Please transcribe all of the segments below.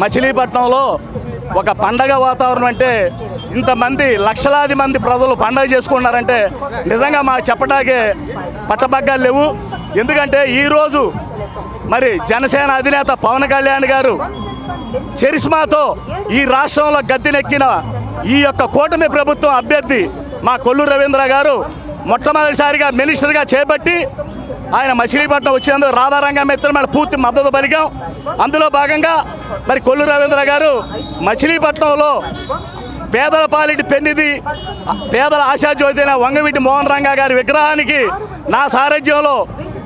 మచిలీపట్నంలో ఒక పండగ వాతావరణం అంటే ఇంతమంది లక్షలాది మంది ప్రజలు పండగ చేసుకున్నారంటే నిజంగా మాకు చెప్పడానికే పట్టబగ్గాలు లేవు. ఎందుకంటే ఈరోజు మరి జనసేన అధినేత పవన్ కళ్యాణ్ గారు చరిస్మాతో ఈ రాష్ట్రంలో గద్దెనెక్కిన ఈ యొక్క కూటమి ప్రభుత్వం అభ్యర్థి మా కొల్లు రవీంద్ర గారు మొట్టమొదటిసారిగా మినిస్టర్గా చేపట్టి ఆయన మచిలీపట్నం వచ్చేందుకు రాధారంగ మిత్రమైన పూర్తి మద్దతు పలికాం. అందులో భాగంగా మరి కొల్లు రవీంద్ర గారు మచిలీపట్నంలో పేదల పాలిటి పెన్నిది పేదల ఆశాజ్యోతి అయిన వంగవీటి మోహన్ రంగా గారి విగ్రహానికి నా సారథ్యంలో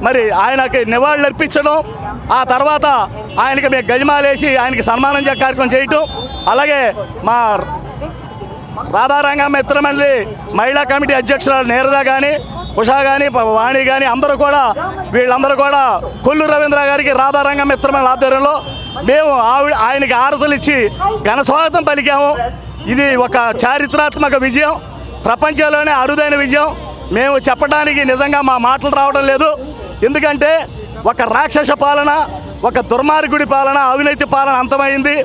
మరి ఆయనకి నివాళులు అర్పించడం, ఆ తర్వాత ఆయనకి మేము గజమాలేసి ఆయనకి సన్మానం కార్యక్రమం చేయటం, అలాగే మా రాధారంగ మిత్రమండలి మహిళా కమిటీ అధ్యక్షురాలు నీరద కానీ ఉషా కానీ వాణి కానీ వీళ్ళందరూ కూడా కొల్లు రవీంద్ర గారికి రాధారంగ మిత్రమండలి ఆధ్వర్యంలో మేము ఆయనకి ఆరతులు ఇచ్చి ఘన స్వాగతం పలికాము. ఇది ఒక చారిత్రాత్మక విజయం, ప్రపంచంలోనే అరుదైన విజయం. మేము చెప్పడానికి నిజంగా మా మాటలు రావడం లేదు. ఎందుకంటే ఒక రాక్షస పాలన, ఒక దుర్మార్గుడి పాలన, అవినీతి పాలన అంతమైంది.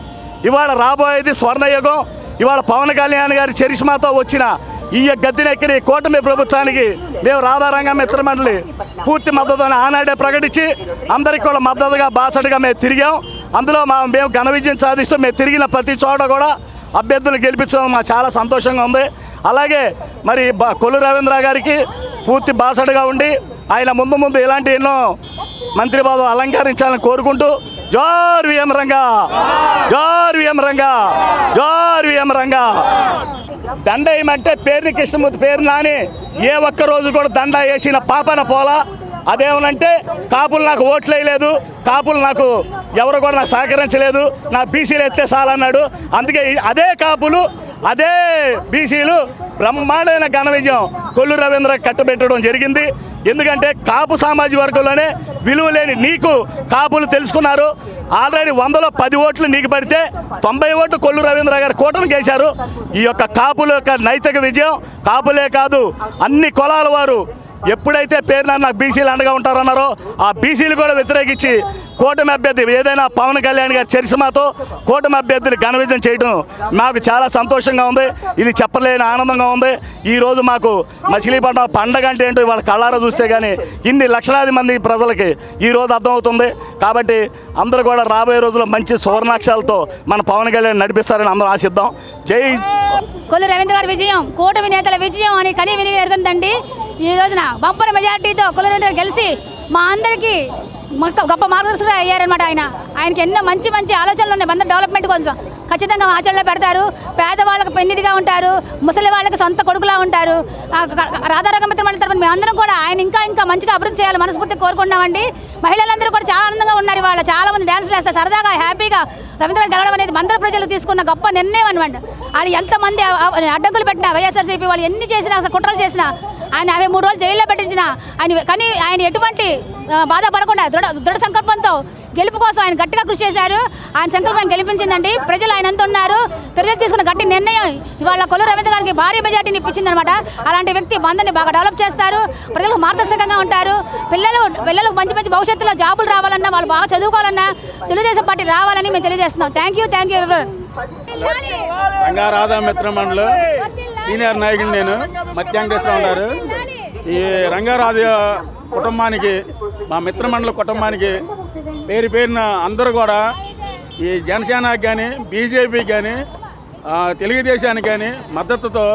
ఇవాళ రాబోయేది స్వర్ణయుగం. ఇవాళ పవన్ కళ్యాణ్ గారి చరిష్మాతో వచ్చిన ఈ గద్దెనెక్కిన కూటమి ప్రభుత్వానికి మేము రాధారంగ మిత్రమండలి పూర్తి మద్దతుని ఆనాడే ప్రకటించి అందరికీ కూడా మద్దతుగా బాసటగా మేము తిరిగాం. అందులో మేము ఘన విజయం సాధిస్తూ మేము తిరిగిన ప్రతి చోట కూడా అభ్యర్థులను గెలిపించడం మాకు చాలా సంతోషంగా ఉంది. అలాగే మరి కొల్లు రవీంద్ర గారికి పూర్తి బాసటగా ఉండి ఆయన ముందు ఇలాంటి ఎన్నో మంత్రి పదవులు అలంకరించాలని కోరుకుంటూ జోర్ విఎం రంగా, జోర్ విఎం రంగా, జోర్ విఎం రంగా. దండ వేయమంటే పేరుని కృష్ణమూర్తి పేరు నాని ఏ ఒక్క రోజు కూడా దండ వేసిన పాపన పోలా. అదేమనంటే కాపులు నాకు ఓట్లు వేయలేదు, కాపులు నాకు ఎవరు కూడా నాకు సహకరించలేదు, నా బీసీలు ఎత్తే చాలన్నాడు. అందుకే అదే కాపులు అదే బీసీలు బ్రహ్మాండమైన ఘన విజయం కొల్లు రవీంద్ర కట్టబెట్టడం జరిగింది. ఎందుకంటే కాపు సామాజిక వర్గంలోనే విలువ లేని నీకు కాపులు తెలుసుకున్నారు. ఆల్రెడీ 100లో 10 ఓట్లు నీకు పడితే 90 ఓట్లు కొల్లు రవీంద్ర గారు కూటమి చేశారు. ఈ యొక్క కాపుల యొక్క నైతిక విజయం కాపులే కాదు అన్ని కులాల వారు ఎప్పుడైతే పేరు నాకు బీసీలు అండగా ఉంటారన్నారో ఆ బీసీలు కూడా వ్యతిరేకించి కూటమి అభ్యర్థి ఏదైనా పవన్ కళ్యాణ్ గారి చరిష్మాతో కూటమి అభ్యర్థిని ఘన విజయం చేయడం మాకు చాలా సంతోషంగా ఉంది. ఇది చెప్పలేని ఆనందంగా ఉంది. ఈరోజు మాకు మచిలీపట్నం పండగ అంటే ఏంటో వాళ్ళ కళ్ళారా చూస్తే కానీ ఇన్ని లక్షలాది మంది ప్రజలకి ఈరోజు అర్థమవుతుంది. కాబట్టి అందరూ కూడా రాబోయే రోజుల్లో మంచి సువర్ణాక్షరాలతో మన పవన్ కళ్యాణ్ నడిపిస్తారని అందరూ ఆశిద్దాం. జై కొల్లు రవీంద్ర గారి విజయం, కూటమి నేతల విజయం అని కనీ విని ఎరుగుతుందండి. ఈ రోజున బంపర్ మెజార్టీతో కొల్లు రవీంద్ర గెలిచి మా అందరికీ గొప్ప మార్గదర్శకులు అయ్యారనమాట. ఆయనకి ఎన్నో మంచి మంచి ఆలోచనలు ఉన్నాయి. బందర్ డెవలప్మెంట్ కోసం ఖచ్చితంగా ఆచరణలో పెడతారు. పేదవాళ్ళకు పెన్నిదిగా ఉంటారు, ముసలి వాళ్ళకి సొంత కొడుకులా ఉంటారు. రాధారంగ మిత్రమండలి తరపున మేమందరం కూడా ఆయన ఇంకా మంచిగా అభివృద్ధి చేయాలి మనస్ఫూర్తిగా కోరుకుంటున్నామండి. మహిళలందరూ కూడా చాలా ఆనందంగా ఉన్నారు. ఇవాళ చాలా మంది డ్యాన్సులు వేస్తారు, సరదాగా హ్యాపీగా. రవీంద్ర గెలవడం అనేది బందర్ ప్రజలు తీసుకున్న గొప్ప నిర్ణయం అనమాట. వాళ్ళు ఎంతమంది అడ్డంకులు పెట్టినా వైఎస్ఆర్సీపీ వాళ్ళు ఎన్ని చేసినా అసలు కుట్రలు చేసినా ఆయన 53 రోజులు జైల్లో పెట్టించిన కానీ ఆయన ఎటువంటి బాధపడకుండా దృఢ సంకల్పంతో గెలుపు కోసం ఆయన గట్టిగా కృషి చేశారు. ఆయన సంకల్పాన్ని గెలిపించిందండి. ప్రజలు ఆయన అంత ఉన్నారు. ప్రజలు తీసుకున్న గట్టి నిర్ణయం ఇవాళ కొల్లు రవీంద్ర గారికి భారీ మెజార్టీని ఇప్పించిందనమాట. అలాంటి వ్యక్తి బందర్ని బాగా డెవలప్ చేస్తారు, ప్రజలకు మార్గదర్శకంగా ఉంటారు. పిల్లలకు మంచి భవిష్యత్తులో జాబులు రావాలన్నా, వాళ్ళు బాగా చదువుకోవాలన్నా తెలుగుదేశం పార్టీ రావాలని మేము తెలియజేస్తున్నాం. Thank you everyone. రంగారాధా మిత్రమండలి సీనియర్ నాయకుడు నేను మధ్యాంకృష్ణ ఉన్నారు. ఈ రంగారాధా కుటుంబానికి మా మిత్రమండలి కుటుంబానికి పేరున అందరూ కూడా ఈ జనసేనకి కానీ బీజేపీకి కానీ తెలుగుదేశానికి కానీ మద్దతుతో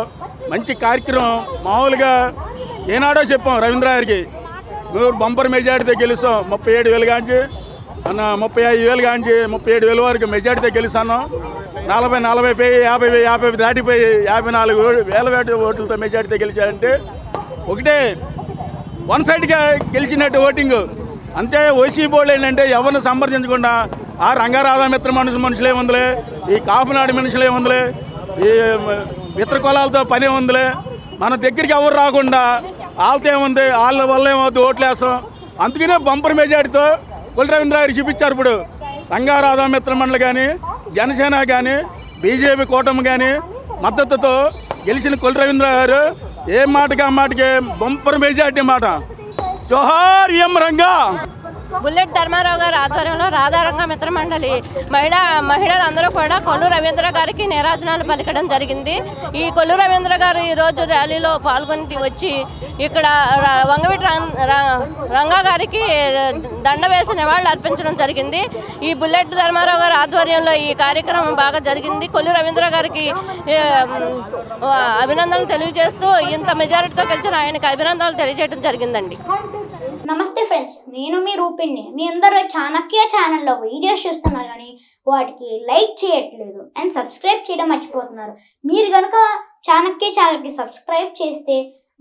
మంచి కార్యక్రమం మామూలుగా ఏనాడో చెప్పాం. రవీంద్ర గారికి మీరు బంపర్ మెజార్టీతో గెలుస్తాం. 37,000 కాంచి 35,000 కాంచి 37,000 వరకు మెజార్టీతో గెలుస్తాను. 40 50 దాటిపోయి 54,000 ఓట్లతో మెజార్టీతో గెలిచారంటే ఒకటే వన్ సైడ్గా గెలిచినట్టు ఓటింగ్ అంతే. ఓసీ బోర్డు ఏంటంటే ఎవరిని సంప్రదించకుండా ఆ రంగారాధా మిత్ర మనుషులే ఉందిలే, ఈ కాపునాడు మనుషులే ఉందిలే, ఈ మిత్ర కులాలతో పని ఉందిలే, మన దగ్గరికి ఎవరు రాకుండా వాళ్ళతో ఏముంది వాళ్ళ వల్ల ఏమవుతుంది ఓట్లు వేస్తాం. అందుకనే బంపర్ మెజార్టీతో కొల్లు రవీంద్ర గారికి చూపించారు. ఇప్పుడు రంగారాధా మిత్రమండలి కానీ జనసేన కానీ బీజేపీ కూటమి కానీ మద్దతుతో గెలిచిన కొల్లు రవీంద్ర గారు ఏ మాటకి ఆ మాటకి బంపర్ మెజార్టీ మాట. జోహార్ ఎం రంగా. బుల్లెట్ ధర్మారావు గారి ఆధ్వర్యంలో రాధారంగ మిత్ర మండలి మహిళలందరూ కూడా కొల్లు రవీంద్ర గారికి నీరాజనాలు పలికడం జరిగింది. ఈ కొల్లు రవీంద్ర గారు ఈరోజు ర్యాలీలో పాల్గొని వచ్చి ఇక్కడ వంగవీటి రంగా గారికి దండ వేసి నివాళులు అర్పించడం జరిగింది. ఈ బుల్లెట్ ధర్మారావు గారి ఆధ్వర్యంలో ఈ కార్యక్రమం బాగా జరిగింది. కొల్లు రవీంద్ర గారికి అభినందనలు తెలియజేస్తూ ఇంత మెజారిటీతో గెలిచిన ఆయనకి అభినందనలు తెలియజేయడం జరిగిందండి. నమస్తే ఫ్రెండ్స్, నేను మీ రూపిణి. మీ అందరూ చాణక్య ఛానల్లో వీడియోస్ చూస్తున్నారు కానీ వాటికి లైక్ చేయట్లేదు అండ్ సబ్స్క్రైబ్ చేయడం మర్చిపోతున్నారు. మీరు కనుక చాణక్య ఛానల్కి సబ్స్క్రైబ్ చేస్తే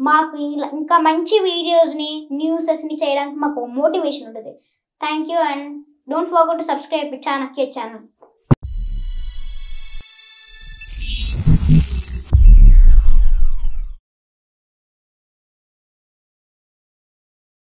మాకు ఇంకా మంచి వీడియోస్ని న్యూసెస్ని చేయడానికి మాకు మోటివేషన్ ఉంటుంది. Thank you and don't forget to subscribe Chanakya channel.